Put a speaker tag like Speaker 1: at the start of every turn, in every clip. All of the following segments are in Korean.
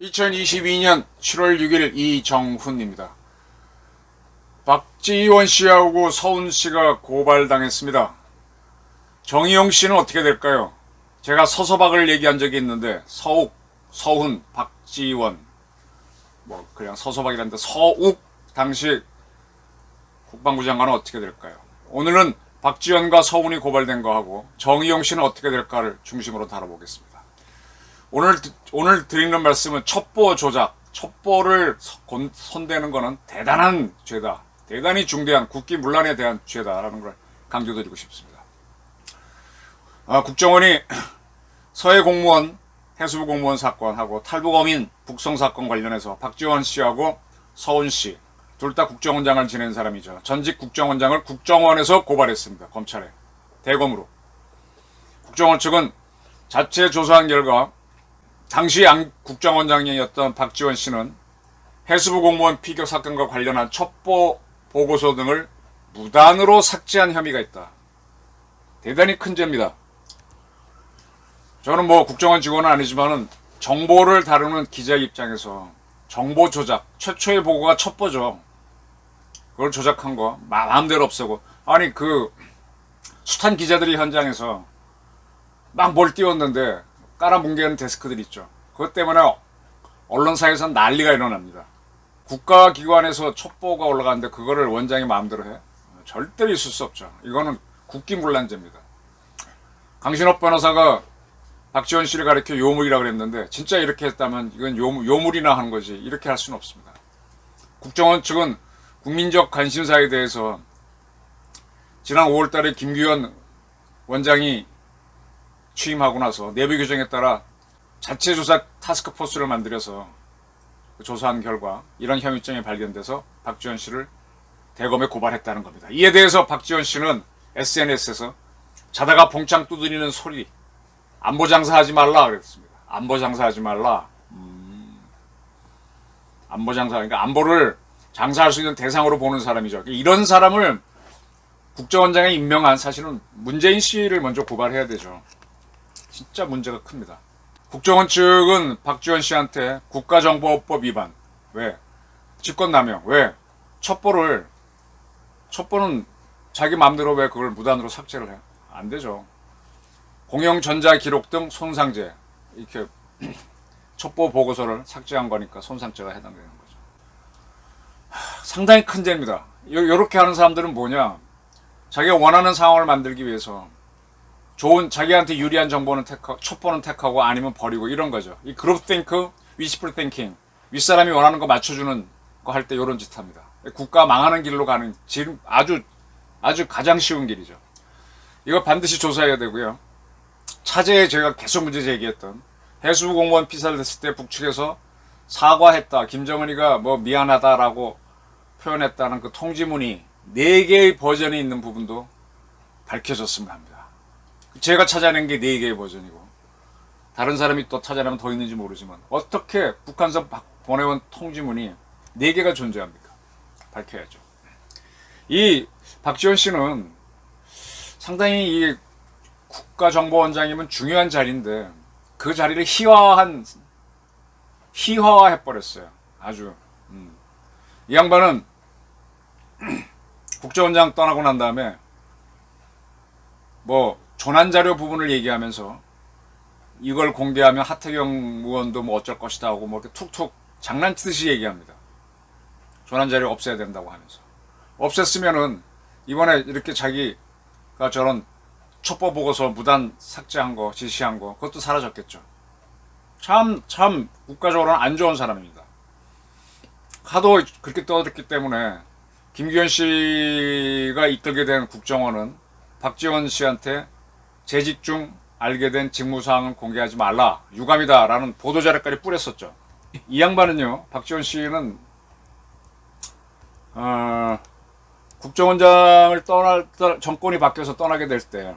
Speaker 1: (2022년 7월 6일) 이정훈입니다. 박지원 씨하고 서훈 씨가 고발당했습니다. 정의용 씨는 어떻게 될까요? 제가 서서박을 얘기한 적이 있는데 서욱, 서훈, 박지원 뭐 그냥 서서박이란데 서욱 당시 국방부 장관은 어떻게 될까요? 오늘은 박지원과 서훈이 고발된 거하고 정의용 씨는 어떻게 될까를 중심으로 다뤄보겠습니다. 오늘 드리는 말씀은 첩보 조작, 첩보를 손대는 것은 대단한 죄다. 대단히 중대한 국기문란에 대한 죄다라는 걸 강조드리고 싶습니다. 국정원이 서해 공무원, 해수부 공무원 사건하고 탈북어민 북송 사건 관련해서 박지원 씨하고 서훈 씨 둘 다 국정원장을 지낸 사람이죠. 전직 국정원장을 국정원에서 고발했습니다. 검찰에 대검으로. 국정원 측은 자체 조사한 결과 당시 국정원장이었던 박지원 씨는 해수부 공무원 피격 사건과 관련한 첩보 보고서 등을 무단으로 삭제한 혐의가 있다. 대단히 큰 죄입니다. 저는 뭐 국정원 직원은 아니지만은 정보를 다루는 기자 입장에서 정보 조작, 최초의 보고가 첩보죠. 그걸 조작한 거 마음대로 없애고, 아니 그 숱한 기자들이 현장에서 막 뭘 띄웠는데 깔아뭉개는 데스크들 있죠. 그것 때문에 언론사에서 난리가 일어납니다. 국가기관에서 첩보가 올라가는데 그거를 원장이 마음대로 해? 절대로 있을 수 없죠. 이거는 국기문란죄입니다. 강신업 변호사가 박지원 씨를 가리켜 요물이라고 그랬는데 진짜 이렇게 했다면 이건 요물이나 하는 거지 이렇게 할 수는 없습니다. 국정원 측은 국민적 관심사에 대해서 지난 5월달에 김규현 원장이 취임하고 나서 내부 규정에 따라 자체 조사 타스크포스를 만들어서 조사한 결과 이런 혐의점이 발견돼서 박지원 씨를 대검에 고발했다는 겁니다. 이에 대해서 박지원 씨는 SNS에서 자다가 봉창 두드리는 소리, 안보 장사하지 말라 그랬습니다. 안보 장사하지 말라. 안보 장사, 그러니까 안보를 장사할 수 있는 대상으로 보는 사람이죠. 이런 사람을 국정원장에 임명한 사실은 문재인 씨를 먼저 고발해야 되죠. 진짜 문제가 큽니다. 국정원 측은 박지원 씨한테 국가정보법 위반, 왜? 직권남용, 왜? 첩보는 자기 마음대로 왜 그걸 무단으로 삭제를 해? 안 되죠. 공용 전자기록 등 손상죄, 이렇게 첩보 보고서를 삭제한 거니까 손상죄가 해당되는 거죠. 상당히 큰 죄입니다. 요렇게 하는 사람들은 뭐냐? 자기가 원하는 상황을 만들기 위해서 좋은 자기한테 유리한 정보는 첩보는 택하고 아니면 버리고 이런 거죠. 이 그룹 띵크, 위시풀 띵킹, 윗사람이 원하는 거 맞춰주는 거 할 때 이런 짓 합니다. 국가 망하는 길로 가는 지금 아주 가장 쉬운 길이죠. 이거 반드시 조사해야 되고요. 차제에 제가 계속 문제 제기했던 해수부 공무원 피살 됐을 때 북측에서 사과했다, 김정은이가 뭐 미안하다라고 표현했다는 그 통지문이 4개의 버전이 있는 부분도 밝혀졌으면 합니다. 제가 찾아낸 게 4개의 버전이고 다른 사람이 또 찾아내면 더 있는지 모르지만 어떻게 북한서 보내온 통지문이 4개가 존재합니까? 밝혀야죠. 이 박지원 씨는 상당히 이 국가정보원장이면 중요한 자리인데 그 자리를 희화화해버렸어요. 아주. 이 양반은 국정원장 떠나고 난 다음에 뭐 조난자료 부분을 얘기하면서 이걸 공개하면 하태경 의원도 뭐 어쩔 것이다 하고 뭐 이렇게 툭툭 장난치듯이 얘기합니다. 조난자료 없애야 된다고 하면서. 없앴으면은 이번에 이렇게 자기가 저런 첩보 보고서 무단 삭제한 거, 지시한 거, 그것도 사라졌겠죠. 참 국가적으로는 안 좋은 사람입니다. 하도 그렇게 떠들었기 때문에 김규현 씨가 이끌게 된 국정원은 박지원 씨한테 재직 중 알게 된 직무사항은 공개하지 말라, 유감이다라는 보도자료까지 뿌렸었죠. 이 양반은요, 박지원 씨는 국정원장을 정권이 바뀌어서 떠나게 될 때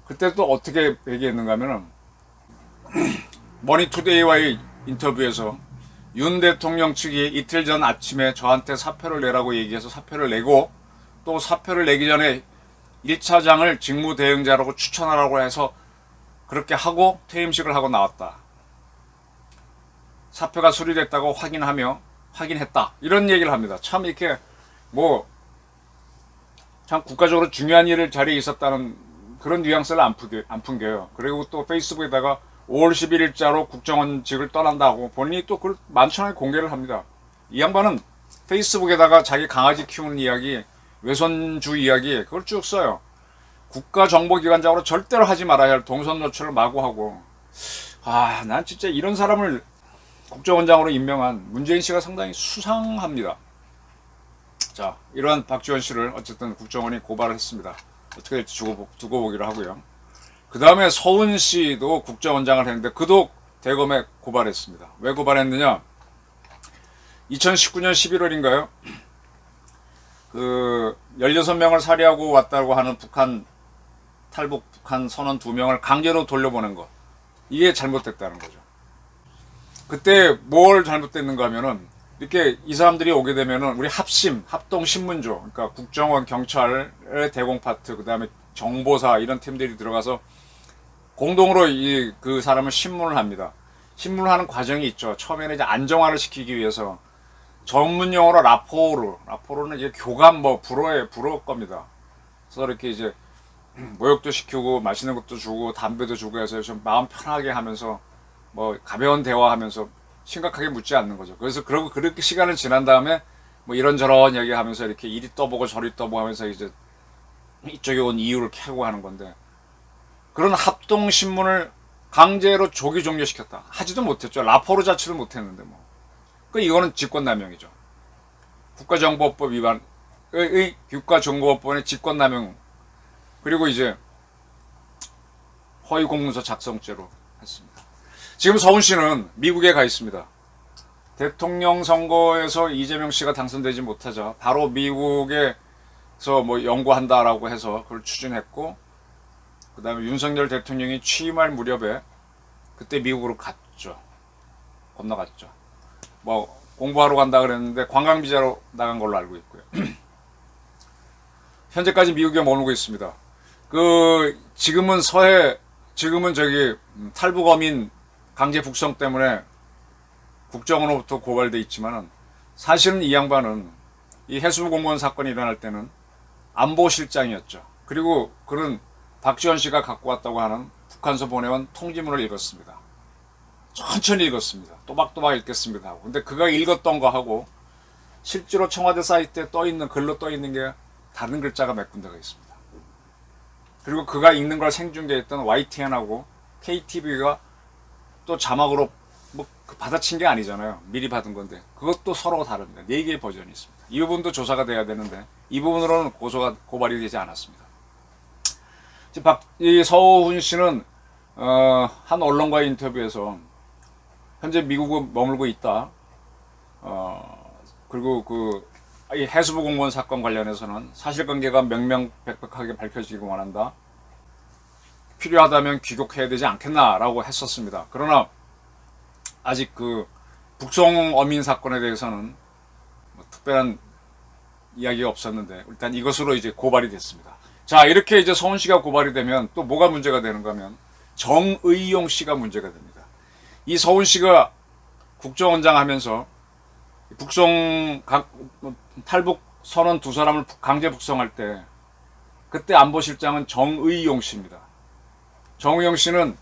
Speaker 1: 그때 또 어떻게 얘기했는가 하면은 머니투데이와의 인터뷰에서 윤 대통령 측이 이틀 전 아침에 저한테 사표를 내라고 얘기해서 사표를 내고, 또 사표를 내기 전에 1차장을 직무대행자라고 추천하라고 해서 그렇게 하고 퇴임식을 하고 나왔다. 사표가 수리됐다고 확인했다. 이런 얘기를 합니다. 참 이렇게 참 국가적으로 중요한 일을 자리에 있었다는 그런 뉘앙스를 안 풍겨요. 그리고 또 페이스북에다가 5월 11일자로 국정원직을 떠난다고 본인이 또 그걸 만천하에 공개를 합니다. 이 양반은 페이스북에다가 자기 강아지 키우는 이야기, 외손주 이야기 그걸 쭉 써요. 국가정보기관장으로 절대로 하지 말아야 할 동선 노출을 마구 하고, 난 진짜 이런 사람을 국정원장으로 임명한 문재인 씨가 상당히 수상합니다. 자, 이러한 박지원 씨를 어쨌든 국정원이 고발을 했습니다. 어떻게 될지 두고 보기로 하고요. 그 다음에 서훈 씨도 국정원장을 했는데 그도 대검에 고발했습니다. 왜 고발했느냐? 2019년 11월인가요? 16명을 살해하고 왔다고 하는 탈북 북한 선원 2명을 강제로 돌려보낸 것. 이게 잘못됐다는 거죠. 그때 뭘 잘못됐는가 하면은, 이렇게 이 사람들이 오게 되면은 우리 합동신문조, 그러니까 국정원, 경찰의 대공 파트, 그 다음에 정보사 이런 팀들이 들어가서 공동으로 그 사람을 신문을 합니다. 신문을 하는 과정이 있죠. 처음에는 이제 안정화를 시키기 위해서 전문 용어로 라포르는 이제 교감 불어 겁니다. 그래서 이렇게 이제 모욕도 시키고 맛있는 것도 주고 담배도 주고 해서 좀 마음 편하게 하면서 가벼운 대화하면서 심각하게 묻지 않는 거죠. 그래서 그렇게 시간을 지난 다음에 이런저런 얘기하면서 이렇게 이리 떠보고 저리 떠보고 하면서 이제 이쪽에 온 이유를 캐고 하는 건데, 그런 합동신문을 강제로 조기 종료시켰다. 하지도 못했죠. 라포르 자체도 못했는데 이거는 직권남용이죠. 국가정보법 위반, 국가정보법원의 직권남용, 그리고 이제 허위공문서 작성죄로 했습니다. 지금 서훈 씨는 미국에 가 있습니다. 대통령 선거에서 이재명 씨가 당선되지 못하자 바로 미국에서 연구한다라고 해서 그걸 추진했고, 그 다음에 윤석열 대통령이 취임할 무렵에 그때 미국으로 건너갔죠. 공부하러 간다 그랬는데 관광비자로 나간 걸로 알고 있고요. 현재까지 미국에 머물고 있습니다. 지금은 탈북어민 강제 북송 때문에 국정원으로부터 고발돼 있지만은, 사실은 이 양반은 이 해수부 공무원 사건이 일어날 때는 안보실장이었죠. 그리고 그는 박지원 씨가 갖고 왔다고 하는 북한서 보내온 통지문을 읽었습니다. 천천히 읽었습니다. 또박또박 읽겠습니다 하고. 근데 그가 읽었던 거 하고 실제로 청와대 사이트에 글로 떠 있는 게 다른 글자가 몇 군데가 있습니다. 그리고 그가 읽는 걸 생중계했던 YTN하고 KTV가 또 자막으로 받아친 게 아니잖아요. 미리 받은 건데 그것도 서로 다릅니다. 4개의 버전이 있습니다. 이 부분도 조사가 돼야 되는데 이 부분으로는 고발이 되지 않았습니다. 이 서훈 씨는 한 언론과의 인터뷰에서 현재 미국에 머물고 있다. 그리고 이 해수부 공무원 사건 관련해서는 사실관계가 명명백백하게 밝혀지기 원한다. 필요하다면 귀국해야 되지 않겠나라고 했었습니다. 그러나 아직 북송 어민 사건에 대해서는 특별한 이야기가 없었는데 일단 이것으로 이제 고발이 됐습니다. 자, 이렇게 이제 서훈 씨가 고발이 되면 또 뭐가 문제가 되는가 하면 정의용 씨가 문제가 됩니다. 이 서훈 씨가 국정원장 하면서 탈북 선원 2사람을 강제 북송할 때 그때 안보실장은 정의용 씨입니다. 정의용 씨는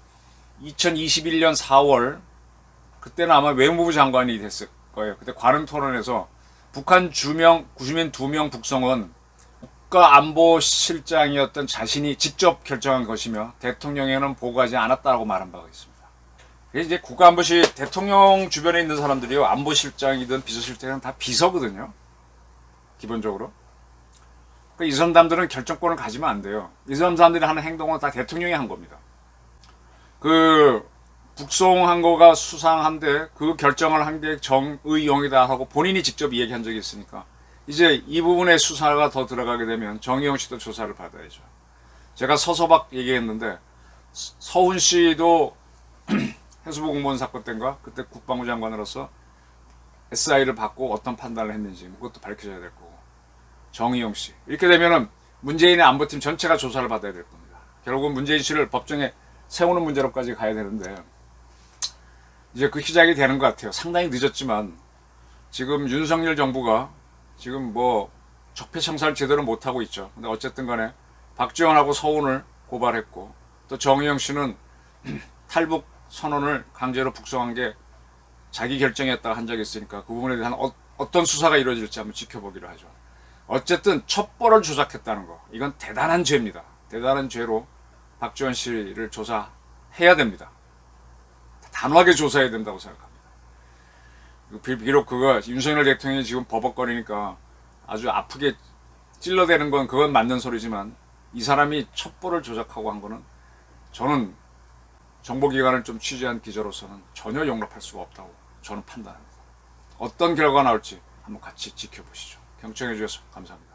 Speaker 1: 2021년 4월 그때는 아마 외무부 장관이 됐을 거예요. 그때 관훈 토론에서 북한 주민 2명 북송은 국가안보실장이었던 자신이 직접 결정한 것이며 대통령에는 보고하지 않았다고 말한 바가 있습니다. 이제 국가안보실 대통령 주변에 있는 사람들이요, 안보실장이든 비서실장이든 다 비서거든요. 기본적으로. 이 사람들은 결정권을 가지면 안 돼요. 이 사람들이 하는 행동은 다 대통령이 한 겁니다. 북송한 거가 수상한데 그 결정을 한 게 정의용이다 하고 본인이 직접 얘기한 적이 있으니까 이제 이 부분에 수사가 더 들어가게 되면 정의용 씨도 조사를 받아야죠. 제가 서서박 얘기했는데 서훈 씨도 해수부 공무원 사건 때인가 그때 국방부 장관으로서 SI를 받고 어떤 판단을 했는지 그것도 밝혀져야 될 거고. 정의용 씨. 이렇게 되면은 문재인의 안보팀 전체가 조사를 받아야 될 겁니다. 결국은 문재인 씨를 법정에 세우는 문제로까지 가야 되는데 이제 그 시작이 되는 것 같아요. 상당히 늦었지만 지금 윤석열 정부가 지금 뭐 적폐청산을 제대로 못하고 있죠. 근데 어쨌든 간에 박지원하고 서훈을 고발했고 또 정의용 씨는 탈북 선언을 강제로 북송한 게 자기 결정이었다고 한 적이 있으니까 그 부분에 대한 어떤 수사가 이루어질지 한번 지켜보기로 하죠. 어쨌든 첩보를 조작했다는 거 이건 대단한 죄입니다. 대단한 죄로 박지원 씨를 조사해야 됩니다. 단호하게 조사해야 된다고 생각합니다. 비록 그거 윤석열 대통령이 지금 버벅거리니까 아주 아프게 찔러대는 건 그건 맞는 소리지만 이 사람이 첩보를 조작하고 한 거는 저는 정보기관을 좀 취재한 기자로서는 전혀 용납할 수가 없다고 저는 판단합니다. 어떤 결과가 나올지 한번 같이 지켜보시죠. 경청해 주셔서 감사합니다.